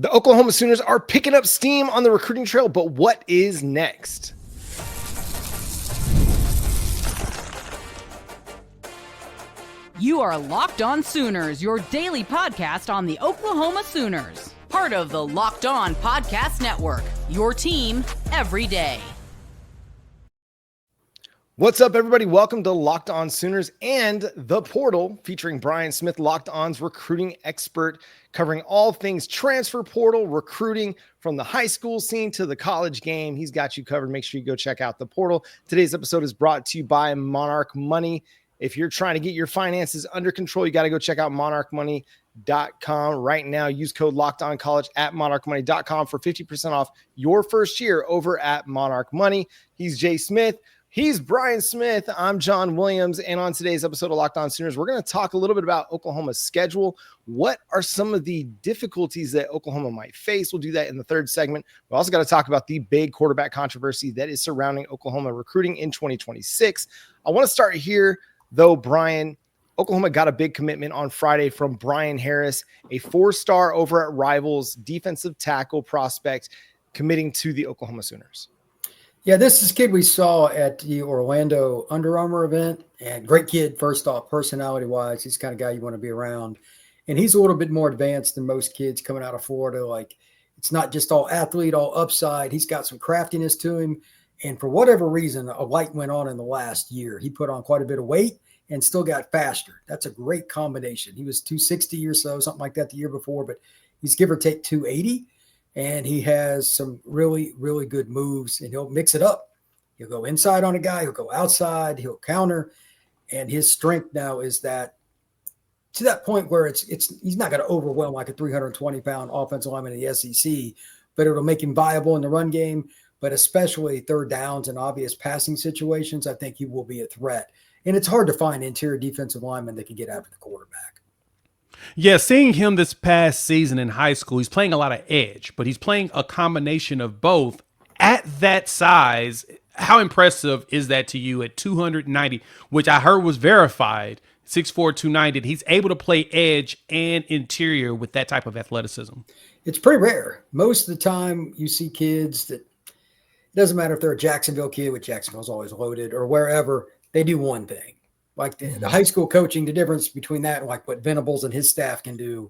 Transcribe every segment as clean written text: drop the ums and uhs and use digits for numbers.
The Oklahoma Sooners are picking up steam on the recruiting trail, but what is next? You are Locked On Sooners, your daily podcast on the Oklahoma Sooners. Part of the Locked On Podcast Network, your team every day. What's up, everybody? Welcome to Locked On Sooners and The Portal, featuring Brian Smith, Locked On's recruiting expert, covering all things transfer portal, recruiting from the high school scene to the college game. He's got you covered. Make sure you go check out The Portal. Today's episode is brought to you by Monarch Money. If you're trying to get your finances under control, you got to go check out monarchmoney.com right now. Use code LOCKEDONCollege at monarchmoney.com for 50% off your first year over at Monarch Money. He's Jay Smith. He's Brian Smith. I'm John Williams. And on today's episode of Locked On Sooners, we're going to talk a little bit about Oklahoma's schedule. What are some of the difficulties that Oklahoma might face? We'll do that in the third segment. We also got to talk about the big quarterback controversy that is surrounding Oklahoma recruiting in 2026. I want to start here, though, Brian. Oklahoma got a big commitment on Friday from Brian Harris, a four-star over at Rivals defensive tackle prospect, committing to the Oklahoma Sooners. Yeah, this is a kid we saw at the Orlando Under Armour event, and great kid, first off, personality-wise. He's the kind of guy you want to be around. And he's a little bit more advanced than most kids coming out of Florida. Like, it's not just all athlete, all upside. He's got some craftiness to him. And for whatever reason, a light went on in the last year. He put on quite a bit of weight and still got faster. That's a great combination. He was 260 or so, something like that the year before, but he's give or take 280. And he has some really, really good moves, and he'll mix it up. He'll go inside on a guy. He'll go outside. He'll counter. And his strength now is that to that point where he's not going to overwhelm like a 320-pound offensive lineman in the SEC, but it'll make him viable in the run game. But especially third downs and obvious passing situations, I think he will be a threat. And it's hard to find interior defensive linemen that can get after the quarterback. Yeah, seeing him this past season in high school, he's playing a lot of edge, but he's playing a combination of both at that size. How impressive is that to you at 290, which I heard was verified, 6'4", 290. He's able to play edge and interior with that type of athleticism. It's pretty rare. Most of the time you see kids that, it doesn't matter if they're a Jacksonville kid, which Jacksonville's always loaded, or wherever, they do one thing. Like the high school coaching, the difference between that and like what Venables and his staff can do,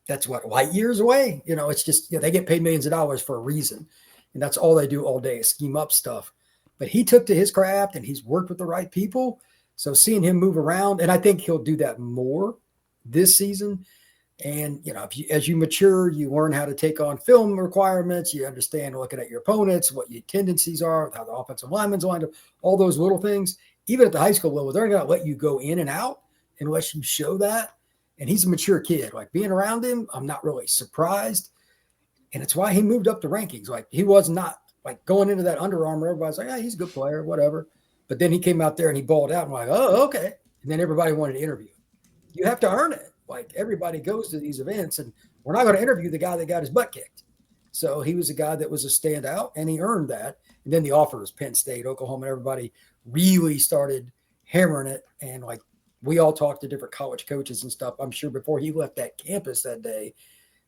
that's what, light years away. You know, it's just, they get paid millions of dollars for a reason. And that's all they do all day is scheme up stuff. But he took to his craft and he's worked with the right people. So seeing him move around, and I think he'll do that more this season. And, as you mature, you learn how to take on film requirements. You understand looking at your opponents, what your tendencies are, how the offensive linemen's lined up, all those little things. Even at the high school level, they're going to let you go in and out unless you show that. And he's a mature kid. Like, being around him, I'm not really surprised. And it's why he moved up the rankings. Like, he was not like going into that Under Armour. Everybody's like, he's a good player, whatever. But then he came out there and he balled out. And I'm like, oh, okay. And then everybody wanted to interview him. You have to earn it. Like, everybody goes to these events, and we're not going to interview the guy that got his butt kicked. So he was a guy that was a standout, and he earned that. And then the offer was Penn State, Oklahoma, and everybody really started hammering it. And like, we all talked to different college coaches and stuff. I'm sure before he left that campus that day,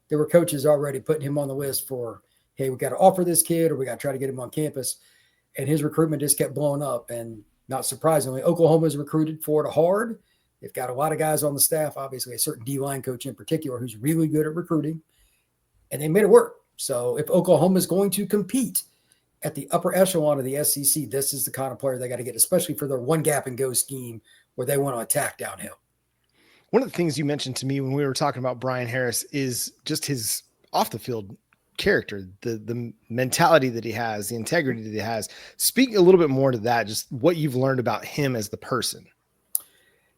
there were coaches already putting him on the list for, hey, we got to offer this kid, or we got to try to get him on campus. And his recruitment just kept blowing up. And not surprisingly, Oklahoma's recruited Florida hard. They've got a lot of guys on the staff, obviously a certain D-line coach in particular who's really good at recruiting, and they made it work. So if Oklahoma is going to compete at the upper echelon of the SEC, this is the kind of player they got to get, especially for their one gap and go scheme where they want to attack downhill. One of the things you mentioned to me when we were talking about Brian Harris is just his off the field character, the mentality that he has, the integrity that he has. Speak a little bit more to that, just what you've learned about him as the person.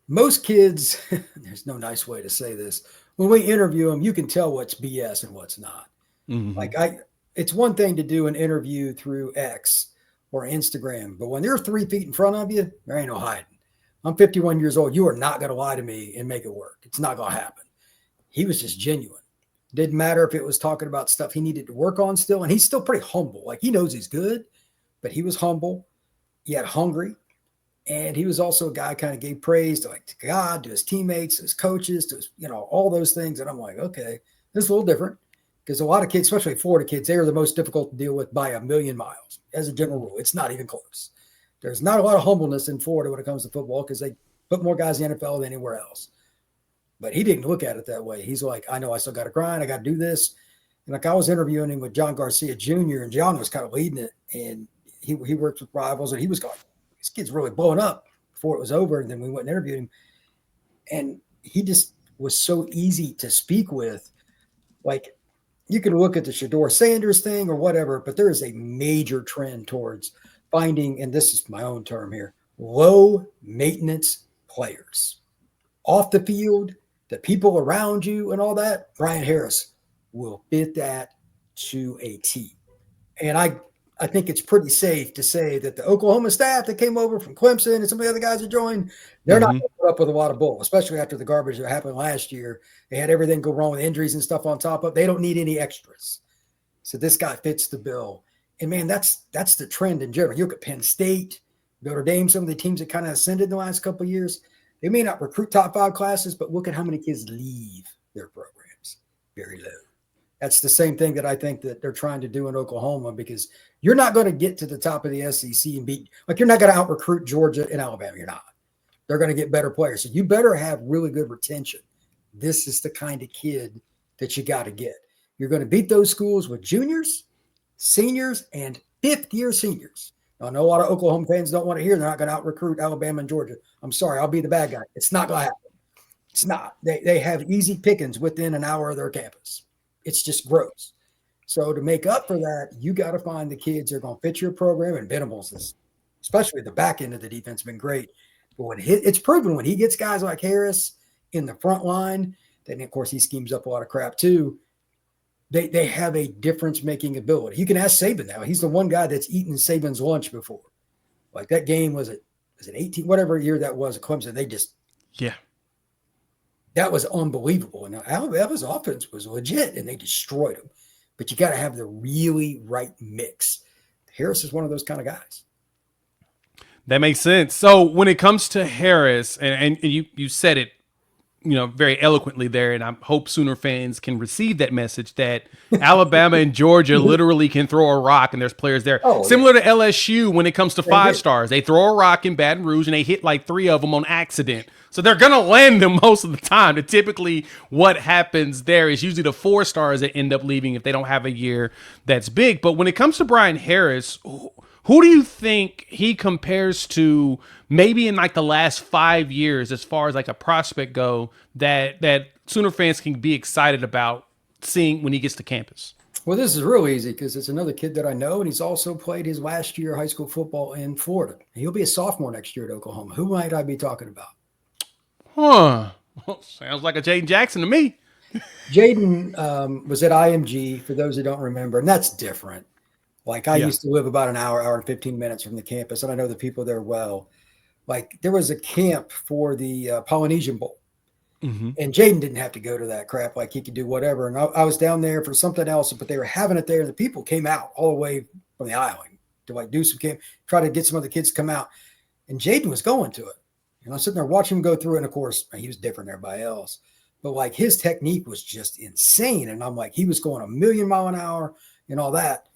Most kids, there's no nice way to say this. When we interview them, you can tell what's BS and what's not. Mm-hmm. Like, it's one thing to do an interview through X or Instagram, but when they're 3 feet in front of you, there ain't no hiding. I'm 51 years old. You are not going to lie to me and make it work. It's not going to happen. He was just genuine. Didn't matter if it was talking about stuff he needed to work on still. And he's still pretty humble. Like, he knows he's good, but he was humble, yet hungry. And he was also a guy kind of gave praise to God, to his teammates, to his coaches, to his, all those things. And I'm like, okay, this is a little different. because a lot of kids, especially Florida kids, they are the most difficult to deal with by a million miles as a general rule. It's not even close. There's not a lot of humbleness in Florida when it comes to football because they put more guys in the NFL than anywhere else. But he didn't look at it that way. He's like, I know I still got to grind. I got to do this. And like I was interviewing him with John Garcia Jr. and John was kind of leading it. And he worked with rivals and he was going, this kid's really blowing up before it was over. And then we went and interviewed him. And he just was so easy to speak with. Like you can look at the Shedeur Sanders thing or whatever, but there is a major trend towards finding, and this is my own term here, low maintenance players. Off the field, the people around you and all that, Brian Harris will fit that to a T. And I think it's pretty safe to say that the Oklahoma staff that came over from Clemson and some of the other guys that joined, they're not going to put up with a lot of bull, especially after the garbage that happened last year. They had everything go wrong with injuries and stuff on top of it. They don't need any extras. So this guy fits the bill. And, man, that's the trend in general. You look at Penn State, Notre Dame, some of the teams that kind of ascended in the last couple of years. They may not recruit top 5 classes, but look at how many kids leave their programs. Very low. That's the same thing that I think that they're trying to do in Oklahoma because you're not going to get to the top of the SEC and beat – like you're not going to out-recruit Georgia and Alabama. You're not. They're going to get better players. So you better have really good retention. This is the kind of kid that you got to get. You're going to beat those schools with juniors, seniors, and fifth-year seniors. Now, I know a lot of Oklahoma fans don't want to hear they're not going to out-recruit Alabama and Georgia. I'm sorry. I'll be the bad guy. It's not going to happen. It's not. They have easy pickings within an hour of their campus. It's just gross. So to make up for that, you got to find the kids that are going to fit your program. And Venables is, especially the back end of the defense, been great. But when it's proven when he gets guys like Harris in the front line, then of course he schemes up a lot of crap too. They have a difference-making ability. You can ask Saban now. He's the one guy that's eaten Saban's lunch before. Like that game was it 18, whatever year that was at Clemson. That was unbelievable. And Alabama's offense was legit, and they destroyed them. But you got to have the really right mix. Harris is one of those kind of guys. That makes sense. So when it comes to Harris, and you said it, very eloquently there, and I hope Sooner fans can receive that message that Alabama and Georgia literally can throw a rock, and there's players there. Similar to LSU when it comes to 5 stars. They throw a rock in Baton Rouge, and they hit like 3 of them on accident. So they're going to land them most of the time. And typically what happens there is usually the 4 stars that end up leaving if they don't have a year that's big. But when it comes to Brian Harris, who do you think he compares to maybe in like the last 5 years as far as like a prospect go that Sooner fans can be excited about seeing when he gets to campus? Well, this is real easy because it's another kid that I know, and he's also played his last year of high school football in Florida. He'll be a sophomore next year at Oklahoma. Who might I be talking about? Well, sounds like a Jayden Jackson to me. Jaden was at IMG, for those who don't remember, and that's different. Like I used to live about an hour and 15 minutes from the campus, and I know the people there well. Like there was a camp for the Polynesian Bowl, and Jaden didn't have to go to that crap. Like he could do whatever. And I was down there for something else, but they were having it there. And the people came out all the way from the island to like do some camp, try to get some other kids to come out. And Jaden was going to it. And I'm sitting there watching him go through it. And of course, he was different than everybody else. But like his technique was just insane. And I'm like, he was going 1,000,000 miles an hour and all that.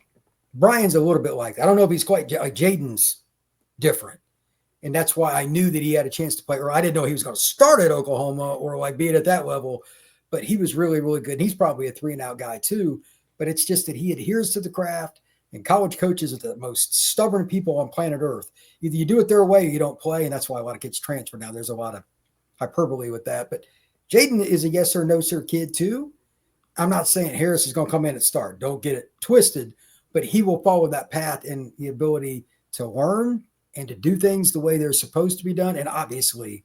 Brian's a little bit like that. I don't know if he's quite like Jaden's different. And that's why I knew that he had a chance to play, or I didn't know he was going to start at Oklahoma or like be it at that level, but he was really, really good. And he's probably a 3-and-out guy too, but it's just that he adheres to the craft, and college coaches are the most stubborn people on planet Earth. Either you do it their way or you don't play. And that's why a lot of kids transfer now. There's a lot of hyperbole with that, but Jaden is a yes or no, sir kid too. I'm not saying Harris is going to come in and start. Don't get it twisted, but he will follow that path and the ability to learn and to do things the way they're supposed to be done. And obviously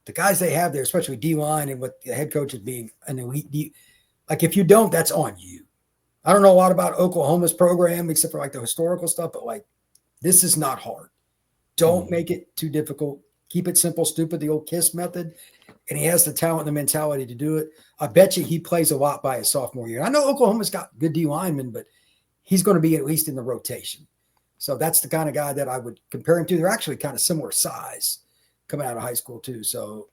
the guys they have there, especially D-line and what the head coach is being an elite, like if you don't, that's on you. I don't know a lot about Oklahoma's program except for like the historical stuff, but like this is not hard. Don't make it too difficult. Keep it simple, stupid, the old KISS method. And he has the talent and the mentality to do it. I bet you he plays a lot by his sophomore year. I know Oklahoma's got good D linemen, but he's going to be at least in the rotation. So that's the kind of guy that I would compare him to. They're actually kind of similar size coming out of high school too. So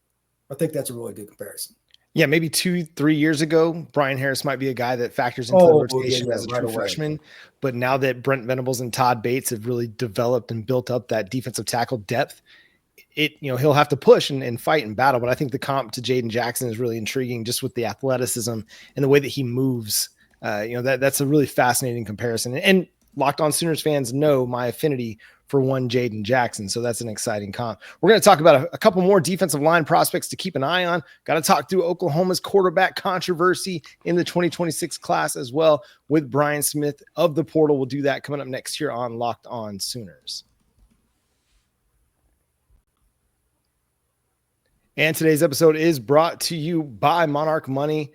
I think that's a really good comparison. Yeah, maybe 2-3 years ago, Brian Harris might be a guy that factors into the rotation as a right true away. freshman. But now that Brent Venables and Todd Bates have really developed and built up that defensive tackle depth, he'll have to push and fight and battle. But I think the comp to Jayden Jackson is really intriguing, just with the athleticism and the way that he moves. That's a really fascinating comparison. And Locked On Sooners fans know my affinity for one Jayden Jackson. So that's an exciting comp. We're going to talk about a couple more defensive line prospects to keep an eye on. Got to talk through Oklahoma's quarterback controversy in the 2026 class as well with Brian Smith of the portal. We'll do that coming up next here on Locked On Sooners. And today's episode is brought to you by Monarch Money.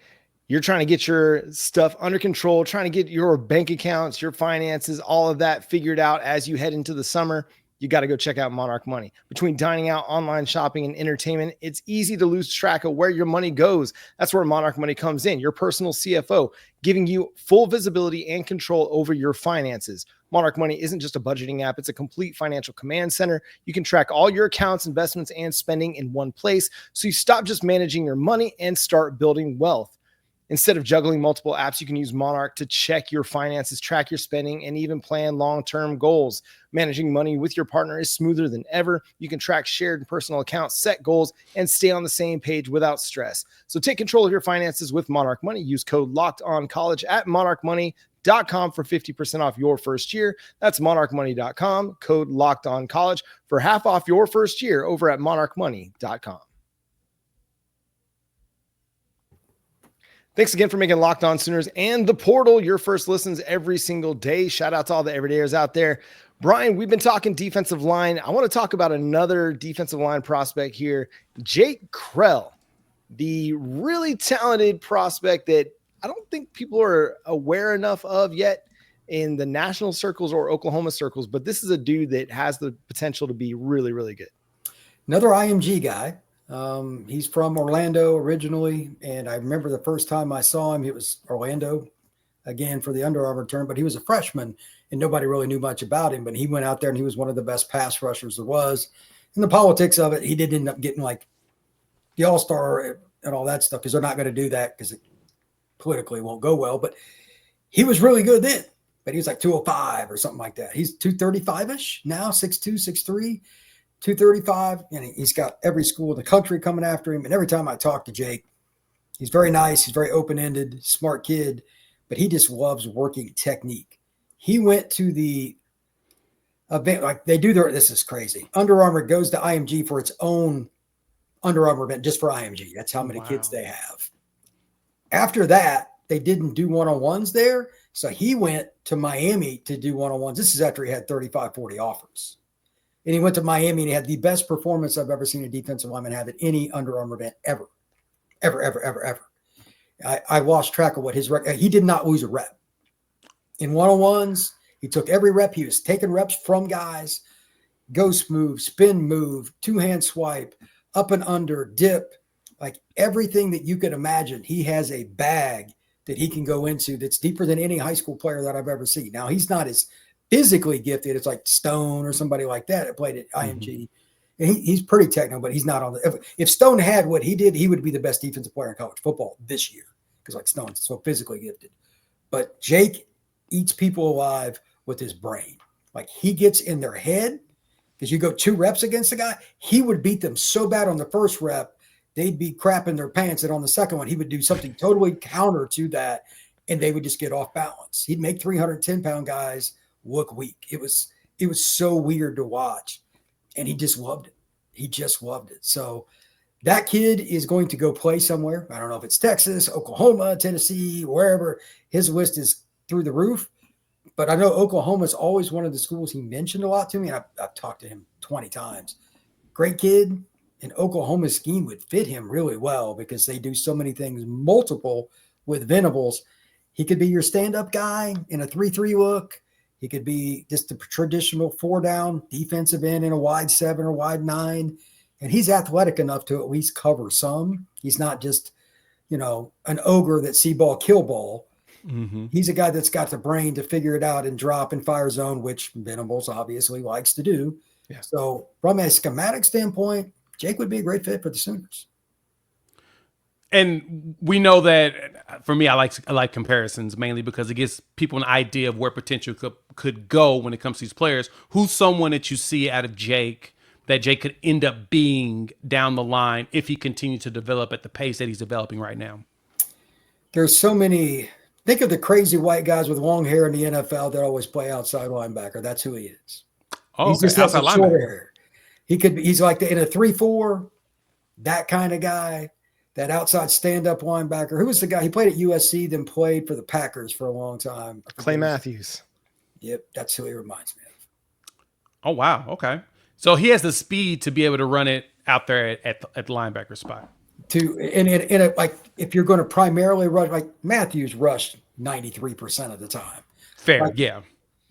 You're trying to get your stuff under control, trying to get your bank accounts, your finances, all of that figured out as you head into the summer. You got to go check out Monarch Money. Between dining out, online shopping, and entertainment, it's easy to lose track of where your money goes. That's where Monarch Money comes in, your personal CFO, giving you full visibility and control over your finances. Monarch Money isn't just a budgeting app. It's a complete financial command center. You can track all your accounts, investments, and spending in one place. So you stop just managing your money and start building wealth. Instead of juggling multiple apps, you can use Monarch to check your finances, track your spending, and even plan long-term goals. Managing money with your partner is smoother than ever. You can track shared and personal accounts, set goals, and stay on the same page without stress. So take control of your finances with Monarch Money. Use code LOCKEDONCollege at monarchmoney.com for 50% off your first year. That's monarchmoney.com, code LOCKEDONCollege for half off your first year over at monarchmoney.com. Thanks again for making Locked On Sooners and the portal your first listens every single day. Shout out to all the everydayers out there. Brian, we've been talking defensive line. I want to talk about another defensive line prospect here, Jake Kreul, the really talented prospect that I don't think people are aware enough of yet in the national circles or Oklahoma circles, but this is a dude that has the potential to be really, really good. Another IMG guy. He's from Orlando originally, and I remember the first time I saw him, it was Orlando again for the Under Armour term, but he was a freshman and nobody really knew much about him, but he went out there and he was one of the best pass rushers there was. And the politics of it, he did end up getting like the All-Star and all that stuff because they're not going to do that because it politically won't go well, but he was really good then, but he was like 205 or something like that. He's 235-ish now, 6'2", 6'3". 235, and he's got every school in the country coming after him. And every time I talk to Jake, he's very nice. He's very open-ended, smart kid, but he just loves working technique. He went to the event, like they do this is crazy. Under Armour goes to IMG for its own Under Armour event just for IMG. That's how many kids they have. After that, they didn't do one-on-ones there. So he went to Miami to do one-on-ones. This is after he had 35, 40 offers. And he went to Miami and he had the best performance I've ever seen a defensive lineman have at any Under Armour event ever. I lost track of what his record. He did not lose a rep. In one-on-ones, he took every rep. He was taking reps from guys, ghost move, spin move, two-hand swipe, up and under, dip, like everything that you could imagine. He has a bag that he can go into that's deeper than any high school player that I've ever seen. Now, he's not as physically gifted. It's like Stone or somebody like that played at IMG. And he's pretty technical, but he's not on the. If Stone had what he did, he would be the best defensive player in college football this year because like Stone's so physically gifted. But Jake eats people alive with his brain. Like he gets in their head because you go 2 reps against a guy, he would beat them so bad on the first rep, they'd be crapping their pants. And on the second one, he would do something totally counter to that, and they would just get off balance. He'd make 310-pound guys look weak. It was so weird to watch, and he just loved it. He just loved it. So that kid is going to go play somewhere. I don't know if it's Texas, Oklahoma, Tennessee, wherever. His list is through the roof, but I know Oklahoma is always one of the schools he mentioned a lot to me, and I've talked to him 20 times. Great kid, and Oklahoma's scheme would fit him really well because they do so many things multiple with Venables. He could be your stand-up guy in a 3-3 look. He could be just a traditional 4-down defensive end in a wide 7 or wide 9. And he's athletic enough to at least cover some. He's not just, an ogre that see ball, kill ball. Mm-hmm. He's a guy that's got the brain to figure it out and drop and fire zone, which Venables obviously likes to do. Yeah. So from a schematic standpoint, Jake would be a great fit for the Sooners. And we know that for me, I like comparisons mainly because it gives people an idea of where potential could go when it comes to these players. Who's someone that you see out of Jake that Jake could end up being down the line if he continues to develop at the pace that he's developing right now? There's so many. Think of the crazy white guys with long hair in the NFL that always play outside linebacker. That's who he is. Oh, He's okay. just has Outside a shorter linebacker. hair. He's like in a 3-4, that kind of guy, that outside stand-up linebacker. Who was the guy? He played at USC, then played for the Packers for a long time. Clay Matthews. Yep, that's who he reminds me of. Oh, wow. Okay. So he has the speed to be able to run it out there at the linebacker spot. Like if you're going to primarily rush, like Matthews rushed 93% of the time. Fair, Like, yeah.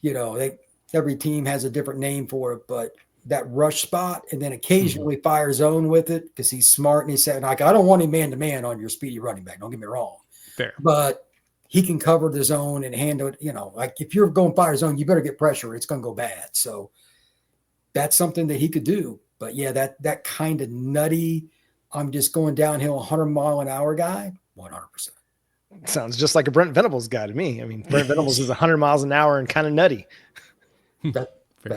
You know, every team has a different name for it, but that rush spot, and then occasionally fire zone with it because he's smart and he said, like, I don't want him man-to-man on your speedy running back. Don't get me wrong. Fair. But he can cover the zone and handle it. You know, like if you're going fire zone, you better get pressure. It's going to go bad. So that's something that he could do. But yeah, that kind of nutty, I'm just going downhill 100-mile-an-hour guy, 100%. Sounds just like a Brent Venables guy to me. I mean, Brent Venables is 100 miles an hour and kind of nutty. Fair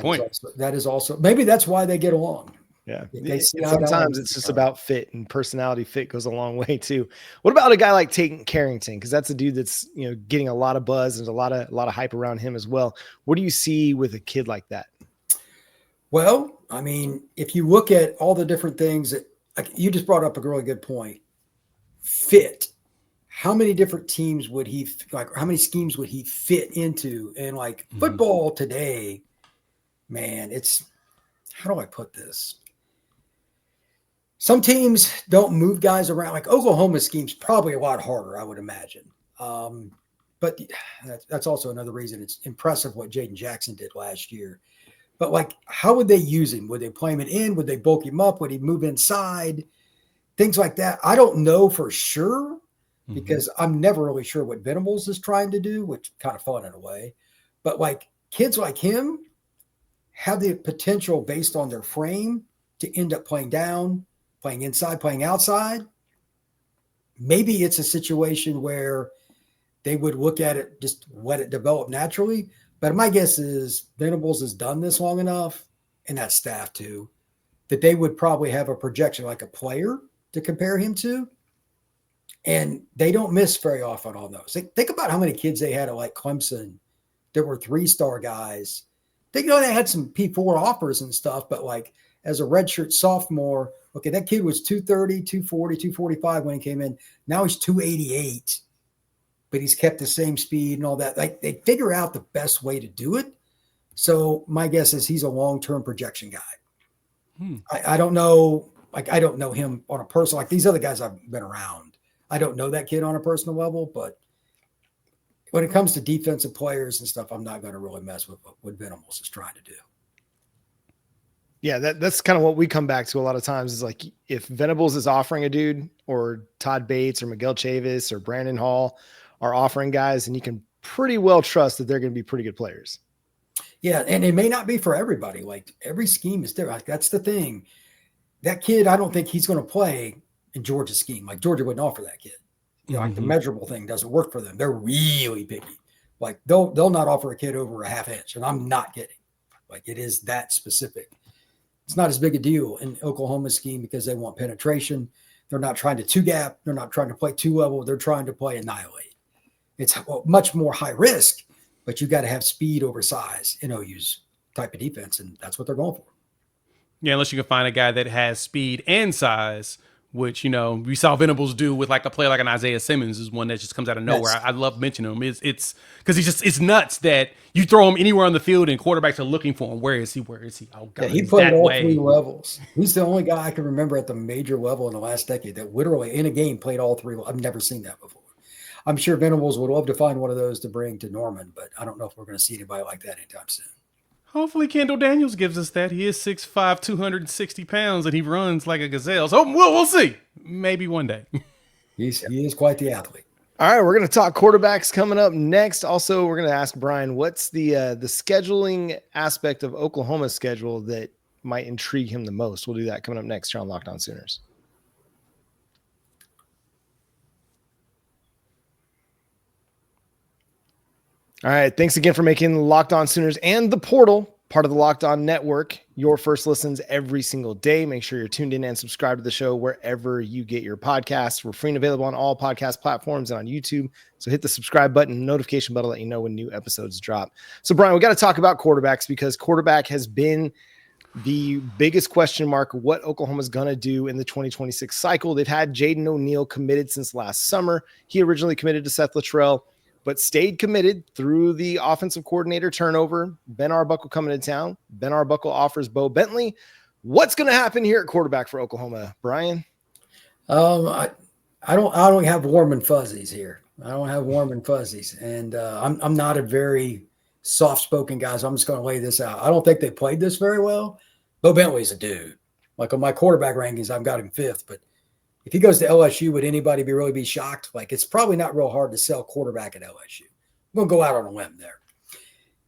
point. That is also maybe that's why they get along. Yeah. Sometimes it's just about fit, and personality fit goes a long way too. What about a guy like Carrington? Because that's a dude that's, you know, getting a lot of buzz. There's a lot of hype around him as well. What do you see with a kid like that? Well, I mean, if you look at all the different things that, like, you just brought up a really good point. Fit. How many different teams would he how many schemes would he fit into? And like football today, man, it's, how do I put this? Some teams don't move guys around. Like Oklahoma's scheme's probably a lot harder, I would imagine. But that's also another reason it's impressive what Jayden Jackson did last year. But like, how would they use him? Would they play him in? Would they bulk him up? Would he move inside? Things like that. I don't know for sure because I'm never really sure what Venables is trying to do, which is kind of fun in a way. But like kids like him have the potential based on their frame to end up playing down, playing inside, playing outside. Maybe it's a situation where they would look at it, just let it develop naturally. But my guess is Venables has done this long enough, and that staff too, that they would probably have a projection like a player to compare him to. And they don't miss very often on those. Think about how many kids they had at like Clemson that were 3-star guys. They had some P4 offers and stuff, but like as a redshirt sophomore, okay, that kid was 230, 240, 245 when he came in. Now he's 288, but he's kept the same speed and all that. Like they figure out the best way to do it. So my guess is he's a long-term projection guy. I don't know. Like, I don't know him on a personal, like these other guys I've been around. I don't know that kid on a personal level, but when it comes to defensive players and stuff, I'm not going to really mess with what Venables is trying to do. Yeah, that's kind of what we come back to a lot of times is like if Venables is offering a dude or Todd Bates or Miguel Chavis or Brandon Hall are offering guys, and you can pretty well trust that they're going to be pretty good players. Yeah, and it may not be for everybody. Like every scheme is different. Like, that's the thing. That kid, I don't think he's going to play in Georgia's scheme. Like Georgia wouldn't offer that kid. You know, like the measurable thing doesn't work for them. They're really picky. Like they'll not offer a kid over a half inch, and I'm not kidding. Like it is that specific. It's not as big a deal in Oklahoma's scheme because they want penetration. They're not trying to 2-gap. They're not trying to play 2-level. They're trying to play annihilate. It's much more high risk, but you got to have speed over size in OU's type of defense, and that's what they're going for. Yeah, unless you can find a guy that has speed and size, which, you know, we saw Venables do with like a player like an Isaiah Simmons is one that just comes out of nowhere. I love mentioning him. It's because it's nuts that you throw him anywhere on the field and quarterbacks are looking for him. Where is he? Oh, God, yeah, he played all 3 levels. He's the only guy I can remember at the major level in the last decade that literally in a game played all 3. I've never seen that before. I'm sure Venables would love to find one of those to bring to Norman, but I don't know if we're going to see anybody like that anytime soon. Hopefully Kendal Daniels gives us that. He is 6'5", 260 pounds, and he runs like a gazelle. So we'll see. Maybe one day. He is quite the athlete. All right, we're going to talk quarterbacks coming up next. Also, we're going to ask Brian, what's the scheduling aspect of Oklahoma's schedule that might intrigue him the most? We'll do that coming up next here on Locked On Sooners. All right. Thanks again for making Locked On Sooners and the Portal part of the Locked On Network your first listens every single day. Make sure you're tuned in and subscribe to the show wherever you get your podcasts. We're free and available on all podcast platforms and on YouTube. So hit the subscribe button, notification bell to let you know when new episodes drop. So, Brian, we got to talk about quarterbacks because quarterback has been the biggest question mark what Oklahoma's going to do in the 2026 cycle. They've had Jayden O'Neal committed since last summer. He originally committed to Seth Luttrell, but stayed committed through the offensive coordinator turnover. Ben Arbuckle coming to town. Ben Arbuckle offers Bowe Bentley. What's going to happen here at quarterback for Oklahoma, Brian? I don't have warm and fuzzies here. I don't have warm and fuzzies, and I'm not a very soft-spoken guy, so I'm just going to lay this out. I don't think they played this very well. Bowe Bentley's a dude. Like on my quarterback rankings, I've got him 5th, but if he goes to LSU, would anybody really be shocked? Like, it's probably not real hard to sell quarterback at LSU. I'm going to go out on a limb there.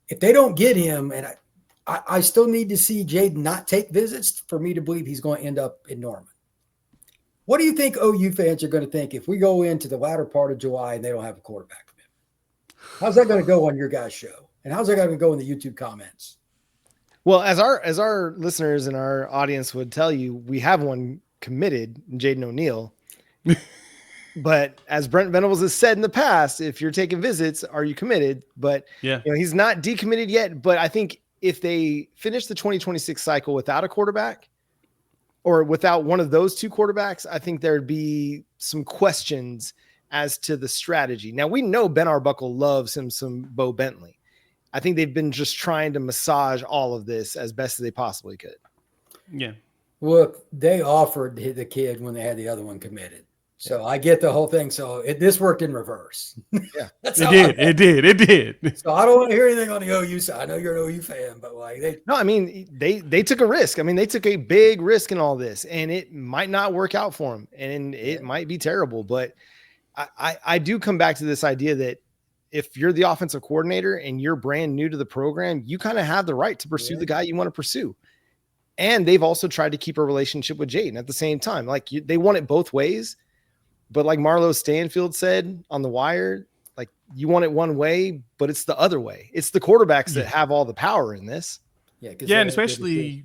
If they don't get him, and I still need to see Jaden not take visits for me to believe he's going to end up in Norman. What do you think OU fans are going to think if we go into the latter part of July and they don't have a quarterback commitment? How's that going to go on your guys' show? And how's that going to go in the YouTube comments? Well, as our listeners and our audience would tell you, we have one committed, Jayden O'Neal. But as Brent Venables has said in the past, if you're taking visits, are you committed? But he's not decommitted yet. But I think if they finish the 2026 cycle without a quarterback or without one of those two quarterbacks, I think there'd be some questions as to the strategy. Now, we know Ben Arbuckle loves him some Bowe Bentley. I think they've been just trying to massage all of this as best as they possibly could. Yeah. Look, they offered the kid when they had the other one committed. So I get the whole thing. So this worked in reverse. Yeah, it did. So I don't want to hear anything on the OU side. I know you're an OU fan, but they took a risk. I mean, they took a big risk in all this, and it might not work out for them, and it might be terrible. But I do come back to this idea that if you're the offensive coordinator and you're brand new to the program, you kind of have the right to pursue the guy you want to pursue. And they've also tried to keep a relationship with Jaden at the same time. Like they want it both ways. But like Marlo Stanfield said on The Wire, like you want it one way, but it's the other way. It's the quarterbacks that have all the power in this. Yeah, and especially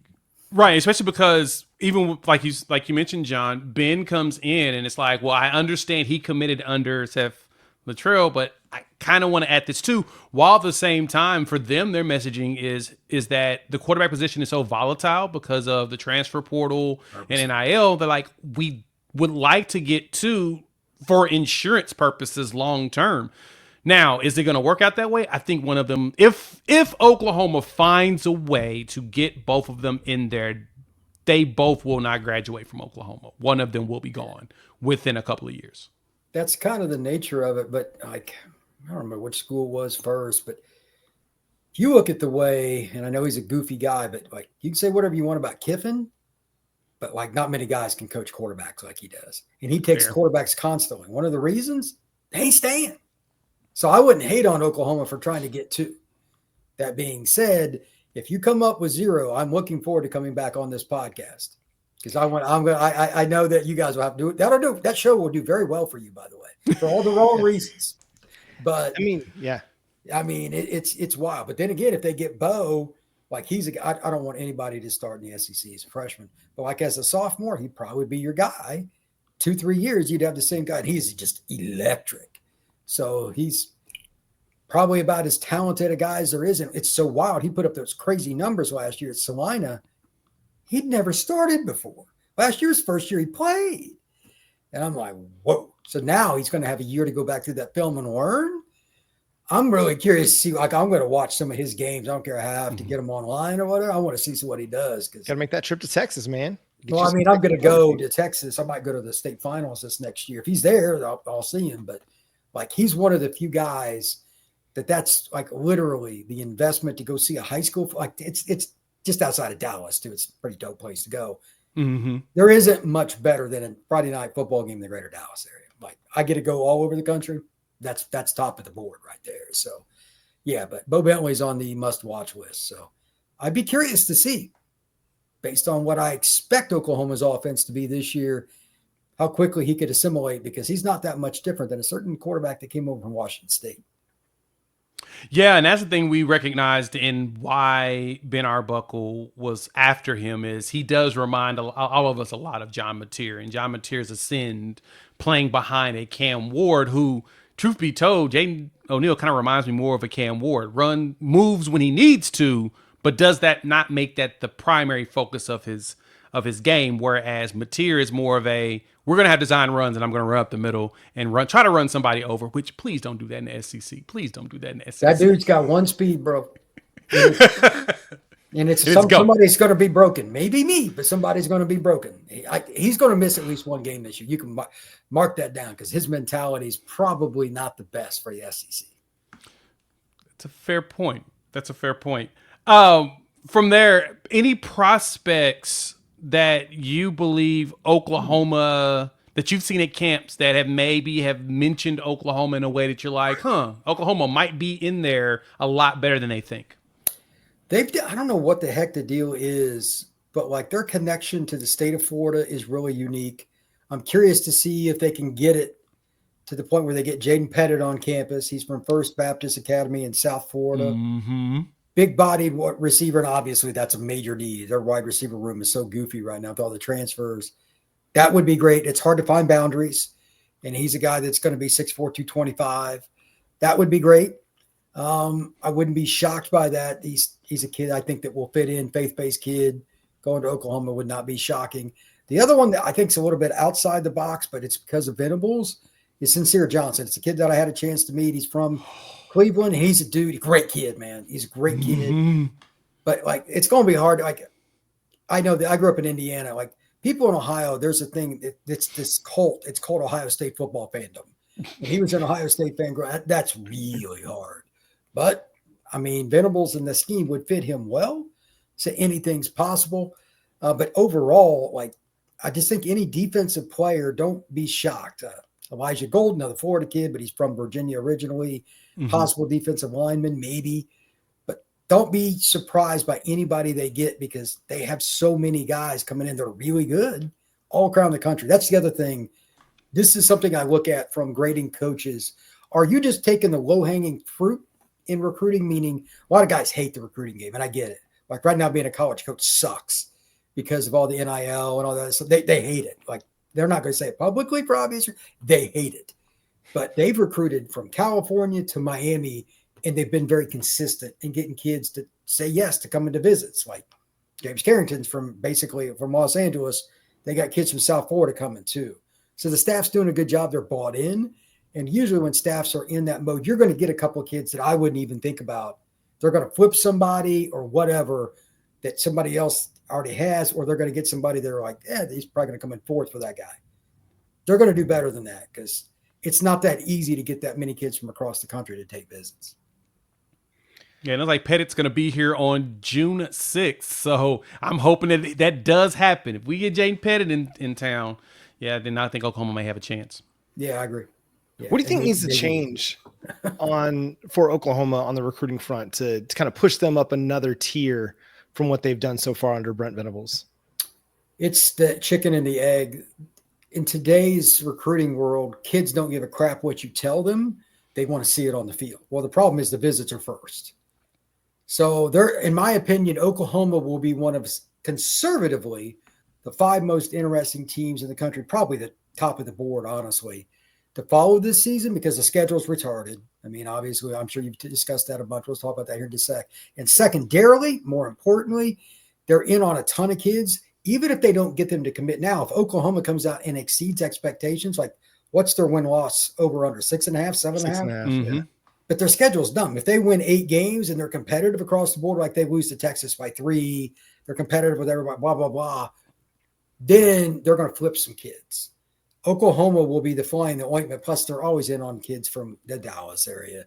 because even like you mentioned, John, Ben comes in and it's like, well, I understand he committed under Seth Luttrell, but I kind of want to add this too. While at the same time, for them, their messaging is that the quarterback position is so volatile because of the transfer portal and NIL. They're like, we would like to get two for insurance purposes long term. Now, is it going to work out that way? I think one of them, if Oklahoma finds a way to get both of them in there, they both will not graduate from Oklahoma. One of them will be gone within a couple of years. That's kind of the nature of it. But like, I don't remember which school was first, but if you look at the way, and I know he's a goofy guy, but like you can say whatever you want about Kiffin, but like not many guys can coach quarterbacks like he does. And he takes quarterbacks constantly. One of the reasons, they ain't staying. So I wouldn't hate on Oklahoma for trying to get two. That being said, if you come up with 0, I'm looking forward to coming back on this podcast because I know that you guys will have to do it. That show will do very well for you, by the way, for all the wrong reasons. But it's wild. But then again, if they get Bowe, like I don't want anybody to start in the SEC as a freshman, but like as a sophomore, he'd probably be your guy. 2-3 years, you'd have the same guy. And he's just electric. So he's probably about as talented a guy as there is. And it's so wild. He put up those crazy numbers last year at Salina. He'd never started before. Last year's first year he played. And I'm like, whoa. So now he's going to have a year to go back through that film and learn. I'm really curious to see, like, I'm going to watch some of his games. I don't care how I have to get him online or whatever. I want to see what he does. Got to make that trip to Texas, man. Well, I mean, I'm going to go to Texas. I might go to the state finals this next year. If he's there, I'll see him. But like, he's one of the few guys that's like literally the investment to go see a high school. Like it's just outside of Dallas too. It's a pretty dope place to go. Mm-hmm. There isn't much better than a Friday night football game in the greater Dallas area. Like I get to go all over the country. That's top of the board right there. So yeah, but Bowe Bentley's on the must watch list. So I'd be curious to see, based on what I expect Oklahoma's offense to be this year, how quickly he could assimilate, because he's not that much different than a certain quarterback that came over from Washington State. Yeah, and that's the thing we recognized in why Ben Arbuckle was after him is he does remind all of us a lot of John Mateer, and John Mateer's ascend playing behind a Cam Ward who, truth be told, Jaden O'Neal kind of reminds me more of a Cam Ward. Run moves when he needs to, but does that not make that the primary focus of his game? Whereas Mateer is more of a we're going to have design runs and I'm going to run up the middle and try to run somebody over, which please don't do that in the SEC. Please don't do that in the SEC. That dude's got one speed, bro. And somebody's going to be broken. Maybe me, but somebody's going to be broken. He's going to miss at least one game this year. You can mark that down because his mentality is probably not the best for the SEC. That's a fair point. From there, any prospects that you believe Oklahoma that you've seen at camps that have mentioned Oklahoma in a way that you're like, Oklahoma might be in there a lot better than they think? I don't know what the heck the deal is, but like their connection to the state of Florida is really unique. I'm curious to see if they can get it to the point where they get Jaden Pettit on campus. He's from First Baptist Academy in South Florida. Mm-hmm. Big-bodied receiver, and obviously that's a major need. Their wide receiver room is so goofy right now with all the transfers. That would be great. It's hard to find boundaries, and he's a guy that's going to be 6'4", 225. That would be great. I wouldn't be shocked by that. He's a kid I think that will fit in, faith-based kid. Going to Oklahoma would not be shocking. The other one that I think is a little bit outside the box, but it's because of Venables, is Sincere Johnson. It's a kid that I had a chance to meet. He's from Cleveland. He's a dude, great kid, man. He's a great kid. Mm-hmm. But like, it's going to be hard. Like, I know that I grew up in Indiana. Like, people in Ohio, there's a thing that's this cult. It's called Ohio State football fandom. And he was an Ohio State fan. That's really hard. But I mean, Venables and the scheme would fit him well. So anything's possible. But overall, like, I just think any defensive player, don't be shocked. Elijah Golden, another Florida kid, but he's from Virginia originally. Mm-hmm. Possible defensive lineman, maybe. But don't be surprised by anybody they get because they have so many guys coming in that are really good all around the country. That's the other thing. This is something I look at from grading coaches. Are you just taking the low-hanging fruit in recruiting? Meaning a lot of guys hate the recruiting game, and I get it. Like right now being a college coach sucks because of all the NIL and all that. So they hate it. Like they're not going to say it publicly for obvious reasons. They hate it. But they've recruited from California to Miami, and they've been very consistent in getting kids to say yes to coming to visits. Like James Carrington's from Los Angeles. They got kids from South Florida coming too. So the staff's doing a good job. They're bought in. And usually when staffs are in that mode, you're going to get a couple of kids that I wouldn't even think about. They're going to flip somebody or whatever that somebody else already has, or they're going to get somebody that are like, he's probably going to come in fourth for that guy. They're going to do better than that because it's not that easy to get that many kids from across the country to take visits. Yeah, and it's like Pettit's going to be here on June 6th. So I'm hoping that does happen. If we get Jaden Pettit in town, then I think Oklahoma may have a chance. Yeah, I agree. Yeah. What do you think needs to change for Oklahoma on the recruiting front to kind of push them up another tier from what they've done so far under Brent Venables? It's the chicken and the egg. In today's recruiting world, kids don't give a crap what you tell them. They want to see it on the field. Well, the problem is the visits are first. So in my opinion, Oklahoma will be one of, conservatively, the 5 most interesting teams in the country, probably the top of the board, honestly, to follow this season because the schedule's retarded. I mean, obviously, I'm sure you've discussed that a bunch. We'll talk about that here in just a sec. And secondarily, more importantly, they're in on a ton of kids, even if they don't get them to commit now. If Oklahoma comes out and exceeds expectations, like what's their win-loss over under? 6.5, 7.5? 6.5, mm-hmm. yeah. But their schedule's dumb. If they win 8 games and they're competitive across the board, like they lose to Texas by 3, they're competitive with everybody, blah, blah, blah, then they're going to flip some kids. Oklahoma will be the fly in the ointment. Plus, they're always in on kids from the Dallas area.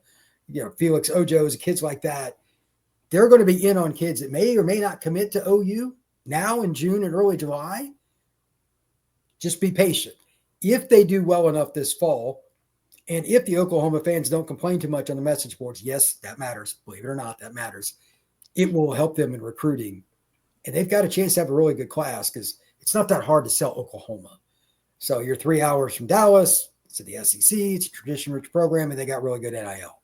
You know, Felix Ojo's, kids like that. They're going to be in on kids that may or may not commit to OU now in June and early July. Just be patient. If they do well enough this fall, and if the Oklahoma fans don't complain too much on the message boards, yes, that matters. Believe it or not, that matters. It will help them in recruiting. And they've got a chance to have a really good class because it's not that hard to sell Oklahoma. So you're 3 hours from Dallas. It's at the SEC. It's a tradition-rich program, and they got really good NIL.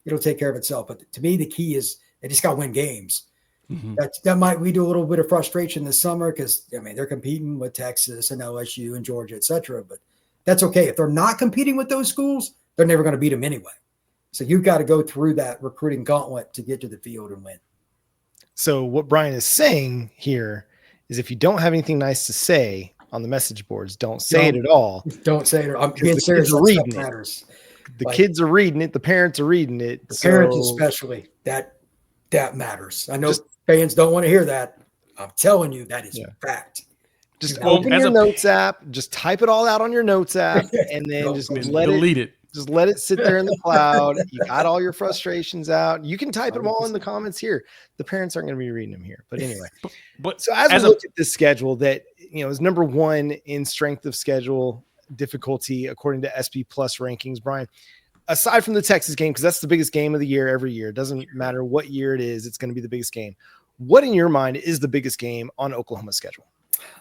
it'll take care of itself. But to me, the key is they just got to win games. Mm-hmm. That might lead to a little bit of frustration this summer because, I mean, they're competing with Texas and LSU and Georgia, et cetera. But that's okay. If they're not competing with those schools, they're never going to beat them anyway. So you've got to go through that recruiting gauntlet to get to the field and win. So what Brian is saying here is if you don't have anything nice to say on the message boards, don't say it at all. Don't say it. I'm being serious. Reading it. Matters. The kids are reading it. The parents are reading it. The parents especially. That matters. I know fans don't want to hear that. I'm telling you, that is fact. Just open your notes app. Just type it all out on your notes app, and then just delete it. Just let it sit there in the cloud. You got all your frustrations out. You can type them all in the comments here. The parents aren't going to be reading them here. But anyway, so as we look at this schedule that, is number one in strength of schedule difficulty according to SP Plus rankings, Brian, aside from the Texas game, because that's the biggest game of the year every year. It doesn't matter what year it is, it's going to be the biggest game. What in your mind is the biggest game on Oklahoma's schedule?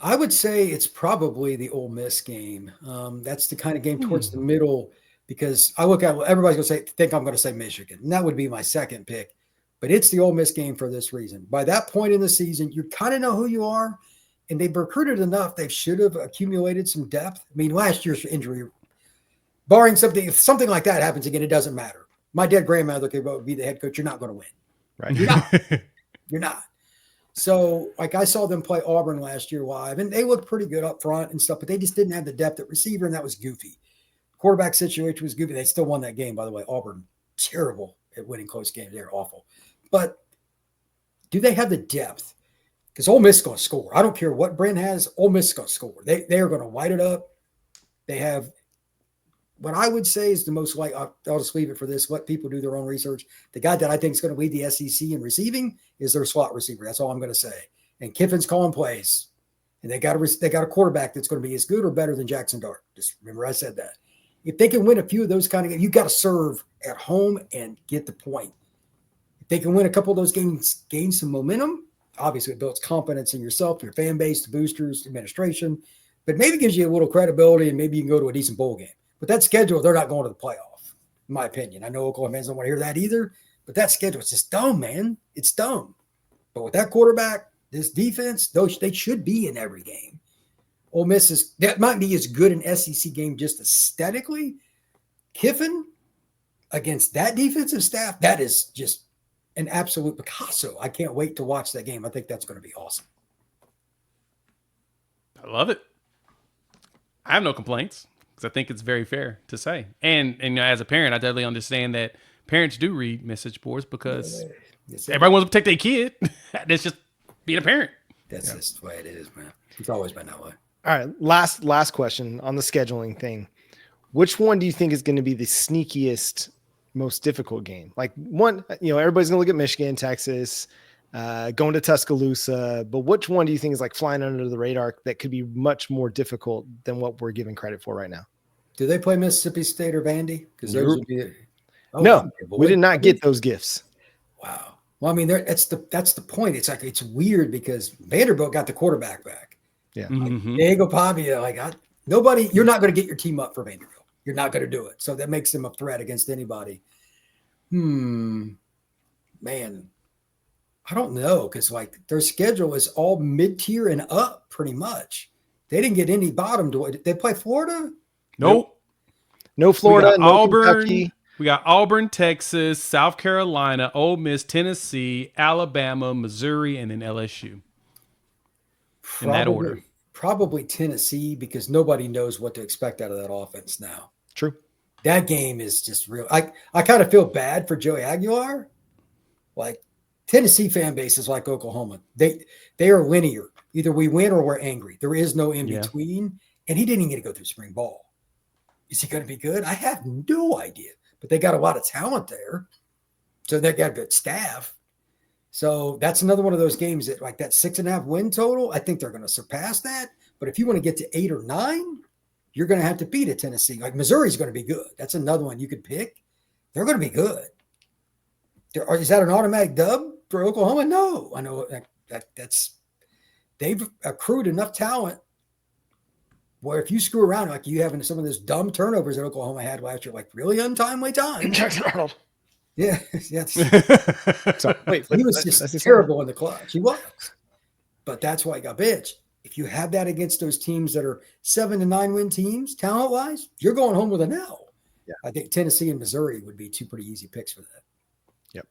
I would say it's probably the Ole Miss game. That's the kind of game towards the middle, because I look at everybody's going to think I'm going to say Michigan, and that would be my second pick. But it's the Ole Miss game for this reason. By that point in the season, you kind of know who you are, and they've recruited enough. They should have accumulated some depth. I mean, last year's injury, barring something, if something like that happens again, it doesn't matter. My dead grandmother could be the head coach. You're not going to win. Right. You're not. You're not. So, like, I saw them play Auburn last year live, and they looked pretty good up front and stuff, but they just didn't have the depth at receiver, and that was goofy. Quarterback situation was goofy. They still won that game, by the way. Auburn, terrible at winning close games. They're awful. But do they have the depth? Because Ole Miss is going to score. I don't care what Brent has. Ole Miss is going to score. They are going to light it up. They have what I would say is the most like, I'll just leave it for this. Let people do their own research. The guy that I think is going to lead the SEC in receiving is their slot receiver. That's all I'm going to say. And Kiffin's calling plays. And they got a quarterback that's going to be as good or better than Jackson Dart. Just remember I said that. If they can win a few of those kind of games, you got to serve at home and get the point. If they can win a couple of those games, gain some momentum, obviously it builds confidence in yourself, your fan base, the boosters, the administration, but maybe gives you a little credibility and maybe you can go to a decent bowl game. But that schedule, they're not going to the playoff, in my opinion. I know Oklahoma fans don't want to hear that either, but that schedule is just dumb, man. It's dumb. But with that quarterback, this defense, they should be in every game. Ole Miss that might be as good an SEC game just aesthetically. Kiffin against that defensive staff, that is just an absolute Picasso. I can't wait to watch that game. I think that's going to be awesome. I love it. I have no complaints because I think it's very fair to say. And as a parent, I definitely understand that parents do read message boards because everybody wants to protect their kid. That's just being a parent. That's just the way it is, man. It's always been that way. All right. Last question on the scheduling thing. Which one do you think is going to be the sneakiest, most difficult game? Like one, everybody's going to look at Michigan, Texas, going to Tuscaloosa, but which one do you think is like flying under the radar that could be much more difficult than what we're giving credit for right now? Do they play Mississippi State or Vandy? Because those would be. No, we did not get those gifts. Wow. Well, I mean, that's the point. It's like, it's weird because Vanderbilt got the quarterback back. Yeah. Like Diego Pavia, nobody, you're not going to get your team up for Vanderbilt. You're not going to do it. So that makes them a threat against anybody. Man, I don't know. Cause their schedule is all mid-tier and up pretty much. They didn't get any bottom to it. Did they play Florida? Nope. No Florida, no Auburn. Kentucky. We got Auburn, Texas, South Carolina, Ole Miss, Tennessee, Alabama, Missouri, and then LSU. In that order. Probably Tennessee because nobody knows what to expect out of that offense now. True. That game is just real. I kind of feel bad for Joey Aguilar. Like Tennessee fan base is like Oklahoma. They are linear. Either we win or we're angry. There is no in between. And he didn't even get to go through spring ball. Is he going to be good? I have no idea. But they got a lot of talent there. So they got a good staff. So that's another one of those games that that 6.5 win total, I think they're going to surpass that. But if you want to get to 8 or 9, you're going to have to beat a Tennessee. Like Missouri's going to be good. That's another one you could pick. They're going to be good. Is that an automatic dub for Oklahoma? No. I know they've accrued enough talent where if you screw around like you have in some of those dumb turnovers that Oklahoma had last year, like really untimely time. Jackson Arnold. Yeah, yes. So wait, He was let's just see terrible in the clutch. He was, but that's why he got benched. If you have that against those teams that are 7 to 9 win teams, talent wise, you're going home with an L. Yeah. I think Tennessee and Missouri would be two pretty easy picks for that. Yep.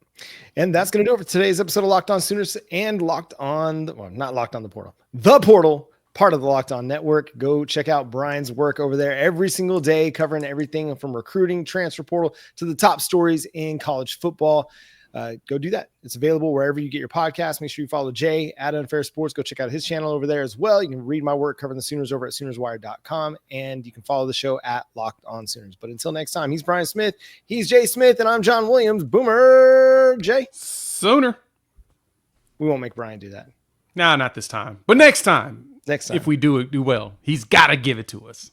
And that's going to do it for today's episode of Locked On Sooners and Locked On, not Locked On the Portal, the Portal, part of the Locked On Network. Go check out Brian's work over there every single day, covering everything from recruiting, transfer portal to the top stories in college football. Go do that. It's available wherever you get your podcast. Make sure you follow Jay at Unfair Sports. Go check out his channel over there as well. You can read my work covering the Sooners over at SoonersWire.com, and you can follow the show at Locked On Sooners. But until next time, he's Brian Smith, he's Jay Smith, and I'm John Williams. Boomer Jay. Sooner. We won't make Brian do that. No, not this time. But next time. Next time. If we do well, he's got to give it to us.